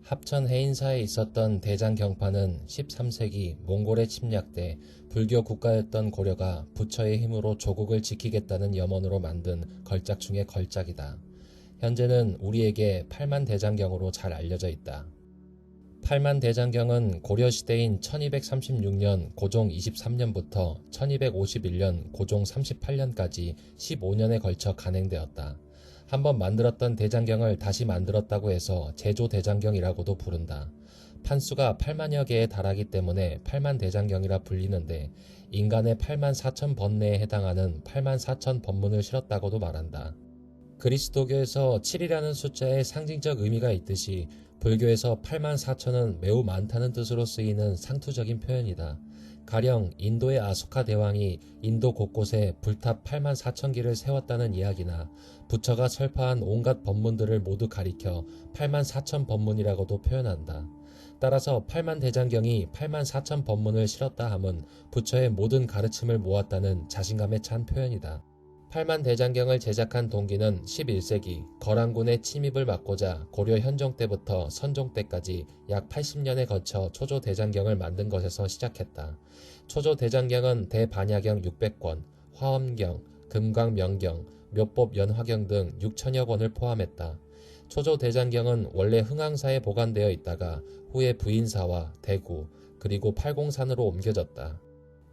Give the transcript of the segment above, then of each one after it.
합천 해인사에 있었던 대장경판은 13세기 몽골의 침략 때 불교 국가였던 고려가 부처의 힘으로 조국을 지키겠다는 염원으로 만든 걸작 중의 걸작이다. 현재는 우리에게 팔만대장경으로 잘 알려져 있다. 팔만대장경은 고려시대인 1236년 고종 23년부터 1251년 고종 38년까지 15년에 걸쳐 간행되었다. 한번 만들었던 대장경을 다시 만들었다고 해서 제조대장경이라고도 부른다. 판수가 8만여 개에 달하기 때문에 8만대장경이라 불리는데 인간의 8만 4천 번뇌에 해당하는 8만 4천 법문을 실었다고도 말한다. 그리스도교에서 7이라는 숫자에 상징적 의미가 있듯이 불교에서 8만 4천은 매우 많다는 뜻으로 쓰이는 상투적인 표현이다. 가령 인도의 아소카 대왕이 인도 곳곳에 불탑 8만 4천 기를 세웠다는 이야기나 부처가 설파한 온갖 법문들을 모두 가리켜 8만 4천 법문이라고도 표현한다. 따라서 8만 대장경이 8만 4천 법문을 실었다 함은 부처의 모든 가르침을 모았다는 자신감에 찬 표현이다. 8만 대장경을 제작한 동기는 11세기 거란군의 침입을 막고자 고려 현종 때부터 선종 때까지 약 80년에 거쳐 초조대장경을 만든 것에서 시작했다. 초조대장경은 대반야경 600권, 화엄경, 금강명경, 묘법연화경 등 6천여 권을 포함했다. 초조대장경은 원래 흥항사에 보관되어 있다가 후에 부인사와 대구, 그리고 팔공산으로 옮겨졌다.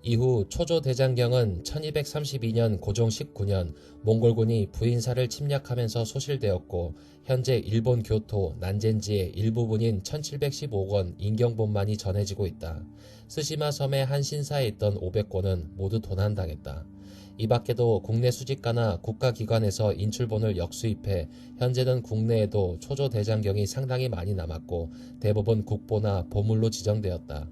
이후 초조대장경은 1232년 고종 19년 몽골군이 부인사를 침략하면서 소실되었고 현재 일본 교토 난젠지의 일부분인 1715권 인경본만이 전해지고 있다. 스시마 섬의 한 신사에 있던 500권은 모두 도난당했다. 이 밖에도 국내 수집가나 국가기관에서 인출본을 역수입해 현재는 국내에도 초조대장경이 상당히 많이 남았고 대부분 국보나 보물로 지정되었다.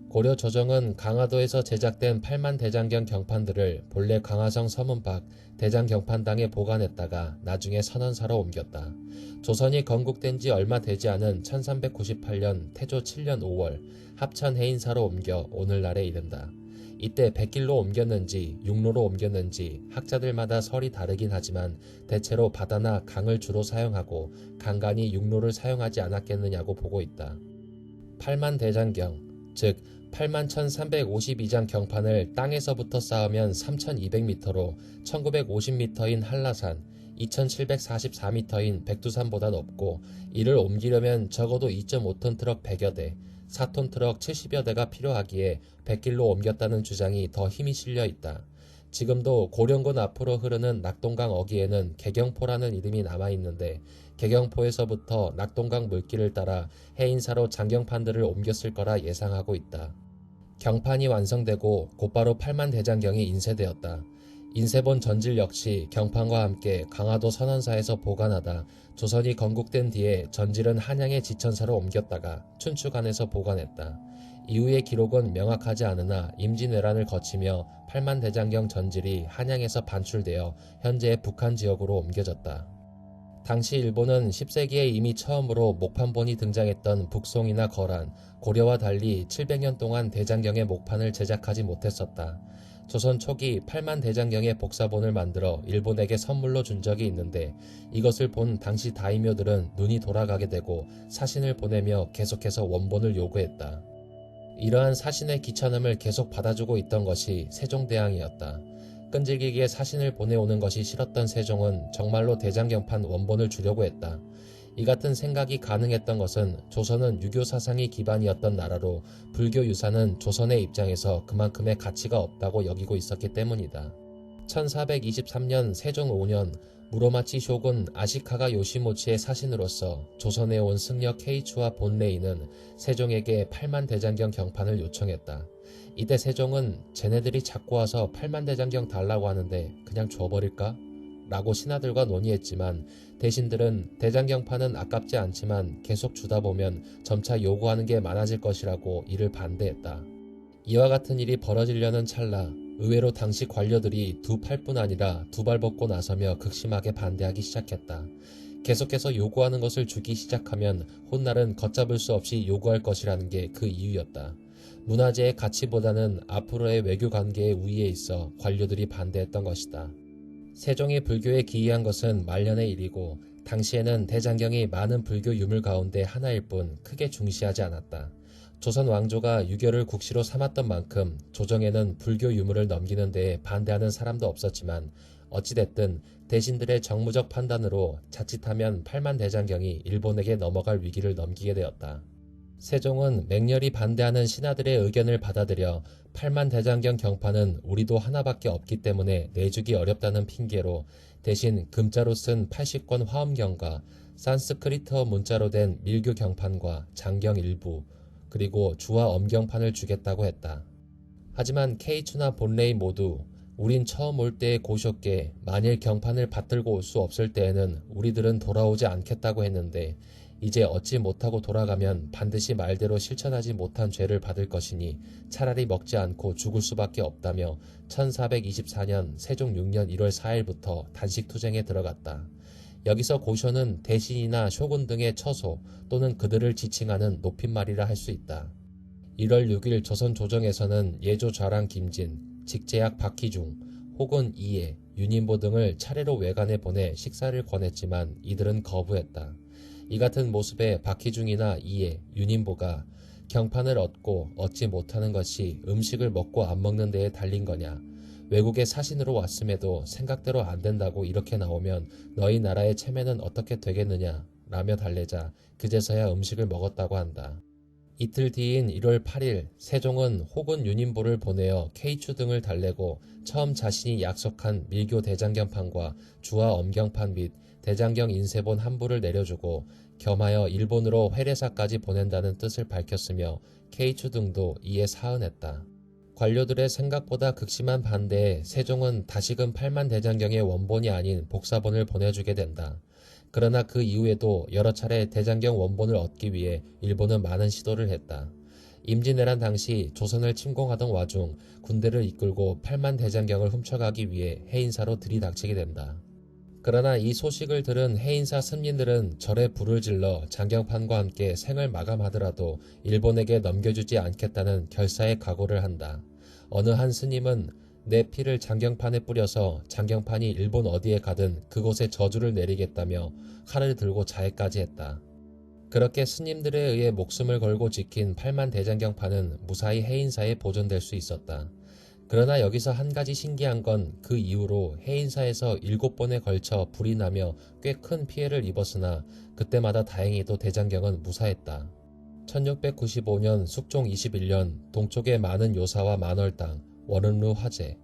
고려 조정은 강화도에서 제작된 8만 대장경 경판들을 본래 강화성 서문 밖 대장경판당에 보관했다가 나중에 선원사로 옮겼다. 조선이 건국된 지 얼마 되지 않은 1398년 태조 7년 5월 합천 해인사로 옮겨 오늘날에 이른다. 이때 백길로 옮겼는지 육로로 옮겼는지 학자들마다 설이 다르긴 하지만 대체로 바다나 강을 주로 사용하고 간간히 육로를 사용하지 않았겠느냐고 보고 있다. 8만 대장경, 즉 81,352장 경판을 땅에서부터 쌓으면 3,200m로 1950m인 한라산, 2,744m인 백두산보다 높고 이를 옮기려면 적어도 2.5톤 트럭 100여 대, 4톤 트럭 70여 대가 필요하기에 백길로 옮겼다는 주장이 더 힘이 실려 있다. 지금도 고령군 앞으로 흐르는 낙동강 어귀에는 개경포라는 이름이 남아있는데 개경포에서부터 낙동강 물길을 따라 해인사로 장경판들을 옮겼을 거라 예상하고 있다. 경판이 완성되고 곧바로 8만 대장경이 인쇄되었다. 인쇄본 전질 역시 경판과 함께 강화도 선원사에서 보관하다 조선이 건국된 뒤에 전질은 한양의 지천사로 옮겼다가 춘추관에서 보관했다. 이후의 기록은 명확하지 않으나 임진왜란을 거치며 8만 대장경 전질이 한양에서 반출되어 현재의 북한 지역으로 옮겨졌다. 당시 일본은 10세기에 이미 처음으로 목판본이 등장했던 북송이나 거란, 고려와 달리 700년 동안 대장경의 목판을 제작하지 못했었다. 조선 초기 8만 대장경의 복사본을 만들어 일본에게 선물로 준 적이 있는데 이것을 본 당시 다이묘들은 눈이 돌아가게 되고 사신을 보내며 계속해서 원본을 요구했다. 이러한 사신의 귀찮음을 계속 받아주고 있던 것이 세종대왕이었다. 끈질기게 사신을 보내오는 것이 싫었던 세종은 정말로 대장경판 원본을 주려고 했다. 이 같은 생각이 가능했던 것은 조선은 유교 사상이 기반이었던 나라로 불교 유산은 조선의 입장에서 그만큼의 가치가 없다고 여기고 있었기 때문이다. 1423년 세종 5년 무로마치 쇼군 아시카가 요시모치의 사신으로서 조선에 온 승려 케이추와 본레이는 세종에게 8만 대장경 경판을 요청했다. 이때 세종은 쟤네들이 자꾸 와서 8만 대장경 달라고 하는데 그냥 줘버릴까? 라고 신하들과 논의했지만 대신들은 대장경판은 아깝지 않지만 계속 주다 보면 점차 요구하는 게 많아질 것이라고 이를 반대했다. 이와 같은 일이 벌어지려는 찰나 의외로 당시 관료들이 두 팔뿐 아니라 두 발 벗고 나서며 극심하게 반대하기 시작했다. 계속해서 요구하는 것을 주기 시작하면 훗날은 걷잡을 수 없이 요구할 것이라는 게 그 이유였다. 문화재의 가치보다는 앞으로의 외교 관계의 우위에 있어 관료들이 반대했던 것이다. 세종이 불교에 기이한 것은 말년의 일이고 당시에는 대장경이 많은 불교 유물 가운데 하나일 뿐 크게 중시하지 않았다. 조선 왕조가 유교를 국시로 삼았던 만큼 조정에는 불교 유물을 넘기는 데에 반대하는 사람도 없었지만 어찌됐든 대신들의 정무적 판단으로 자칫하면 팔만대장경이 일본에게 넘어갈 위기를 넘기게 되었다. 세종은 맹렬히 반대하는 신하들의 의견을 받아들여 팔만대장경 경판은 우리도 하나밖에 없기 때문에 내주기 어렵다는 핑계로 대신 금자로 쓴 80권 화엄경과 산스크리트어 문자로 된 밀교 경판과 장경 일부 그리고 주와 엄경판을 주겠다고 했다. 하지만 케이추나 본레이 모두 우린 처음 올 때의 고쇼께 만일 경판을 받들고 올 수 없을 때에는 우리들은 돌아오지 않겠다고 했는데 이제 얻지 못하고 돌아가면 반드시 말대로 실천하지 못한 죄를 받을 것이니 차라리 먹지 않고 죽을 수밖에 없다며 1424년 세종 6년 1월 4일부터 단식투쟁에 들어갔다. 여기서 고쇼는 대신이나 쇼군 등의 처소 또는 그들을 지칭하는 높임말이라 할 수 있다. 1월 6일 조선 조정에서는 예조 좌랑 김진, 직제약 박희중, 혹은 이해, 윤인보 등을 차례로 외관에 보내 식사를 권했지만 이들은 거부했다. 이 같은 모습에 박희중이나 이해, 윤인보가 경판을 얻고 얻지 못하는 것이 음식을 먹고 안 먹는 데에 달린 거냐. 외국의 사신으로 왔음에도 생각대로 안 된다고 이렇게 나오면 너희 나라의 체면은 어떻게 되겠느냐 라며 달래자 그제서야 음식을 먹었다고 한다. 이틀 뒤인 1월 8일 세종은 혹은 윤인보를 보내어 케이추 등을 달래고 처음 자신이 약속한 밀교 대장경판과 주와 엄경판 및 대장경 인쇄본 한 부를 내려주고 겸하여 일본으로 회례사까지 보낸다는 뜻을 밝혔으며 케이추 등도 이에 사은했다. 관료들의 생각보다 극심한 반대에 세종은 다시금 팔만대장경의 원본이 아닌 복사본을 보내주게 된다. 그러나 그 이후에도 여러 차례 대장경 원본을 얻기 위해 일본은 많은 시도를 했다. 임진왜란 당시 조선을 침공하던 와중 군대를 이끌고 팔만대장경을 훔쳐가기 위해 해인사로 들이닥치게 된다. 그러나 이 소식을 들은 해인사 스님들은 절에 불을 질러 장경판과 함께 생을 마감하더라도 일본에게 넘겨주지 않겠다는 결사의 각오를 한다. 어느 한 스님은 내 피를 장경판에 뿌려서 장경판이 일본 어디에 가든 그곳에 저주를 내리겠다며 칼을 들고 자해까지 했다. 그렇게 스님들에 의해 목숨을 걸고 지킨 팔만대장경판은 무사히 해인사에 보존될 수 있었다. 그러나 여기서 한 가지 신기한 건 그 이후로 해인사에서 7번에 걸쳐 불이 나며 꽤 큰 피해를 입었으나 그때마다 다행히도 대장경은 무사했다. 1695년 숙종 21년 동쪽의 많은 요사와 만월당, 원흥루 화재,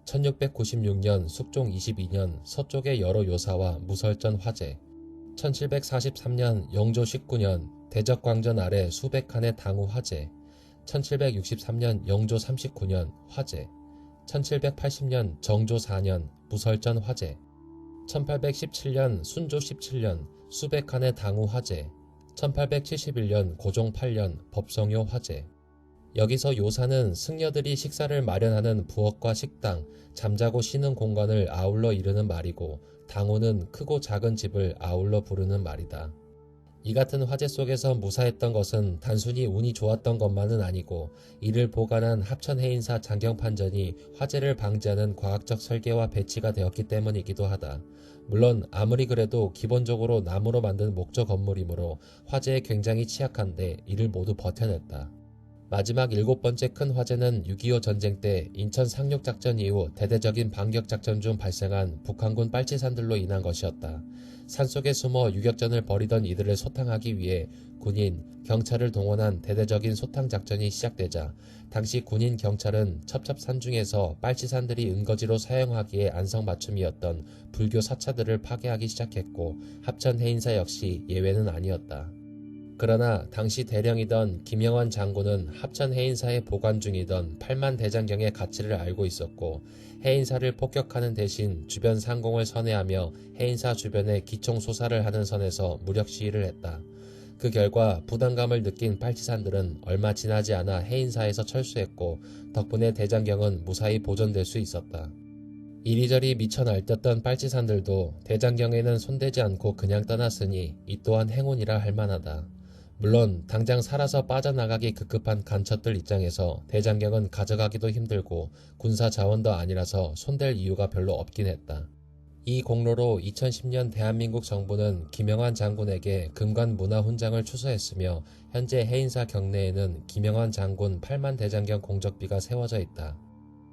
1696년 숙종 22년 서쪽의 여러 요사와 무설전 화재, 1743년 영조 19년 대적광전 아래 수백 칸의 당우 화재, 1763년 영조 39년 화재, 1780년 정조 4년 무설전 화재, 1817년 순조 17년 수백 칸의 당우 화재, 1871년 고종 8년 법성요 화재. 여기서 요사는 승려들이 식사를 마련하는 부엌과 식당, 잠자고 쉬는 공간을 아울러 이르는 말이고 당우는 크고 작은 집을 아울러 부르는 말이다. 이 같은 화재 속에서 무사했던 것은 단순히 운이 좋았던 것만은 아니고 이를 보관한 합천해인사 장경판전이 화재를 방지하는 과학적 설계와 배치가 되었기 때문이기도 하다. 물론 아무리 그래도 기본적으로 나무로 만든 목조 건물이므로 화재에 굉장히 취약한데 이를 모두 버텨냈다. 마지막 7번째 큰 화재는 6.25 전쟁 때 인천 상륙작전 이후 대대적인 반격작전 중 발생한 북한군 빨치산들로 인한 것이었다. 산속에 숨어 유격전을 벌이던 이들을 소탕하기 위해 군인, 경찰을 동원한 대대적인 소탕작전이 시작되자 당시 군인 경찰은 첩첩산중에서 빨치산들이 은거지로 사용하기에 안성맞춤이었던 불교 사찰들을 파괴하기 시작했고 합천해인사 역시 예외는 아니었다. 그러나 당시 대령이던 김영환 장군은 합천 해인사에 보관 중이던 팔만대장경의 가치를 알고 있었고 해인사를 폭격하는 대신 주변 상공을 선회하며 해인사 주변에 기총소사를 하는 선에서 무력 시위를 했다. 그 결과 부담감을 느낀 빨치산들은 얼마 지나지 않아 해인사에서 철수했고 덕분에 대장경은 무사히 보존될 수 있었다. 이리저리 미쳐 날뛰었던 빨치산들도 대장경에는 손대지 않고 그냥 떠났으니 이 또한 행운이라 할 만하다. 물론 당장 살아서 빠져나가기 급급한 간첩들 입장에서 대장경은 가져가기도 힘들고 군사 자원도 아니라서 손댈 이유가 별로 없긴 했다. 이 공로로 2010년 대한민국 정부는 김영환 장군에게 금관 문화훈장을 추서했으며 현재 해인사 경내에는 김영환 장군 8만 대장경 공적비가 세워져 있다.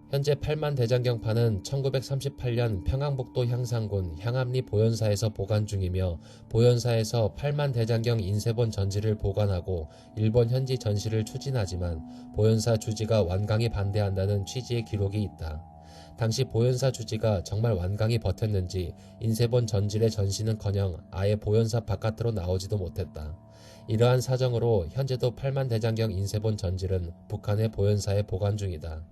현재 8만 대장경판은 1938년 평안북도 향산군 향암리 보현사에서 보관 중이며 보현사에서 8만 대장경 인쇄본 전지를 보관하고 일본 현지 전시를 추진하지만 보현사 주지가 완강히 반대한다는 취지의 기록이 있다. 당시 보현사 주지가 정말 완강히 버텼는지 인쇄본 전질의 전시는커녕 아예 보현사 바깥으로 나오지도 못했다. 이러한 사정으로 현재도 8만 대장경 인쇄본 전질은 북한의 보현사에 보관 중이다.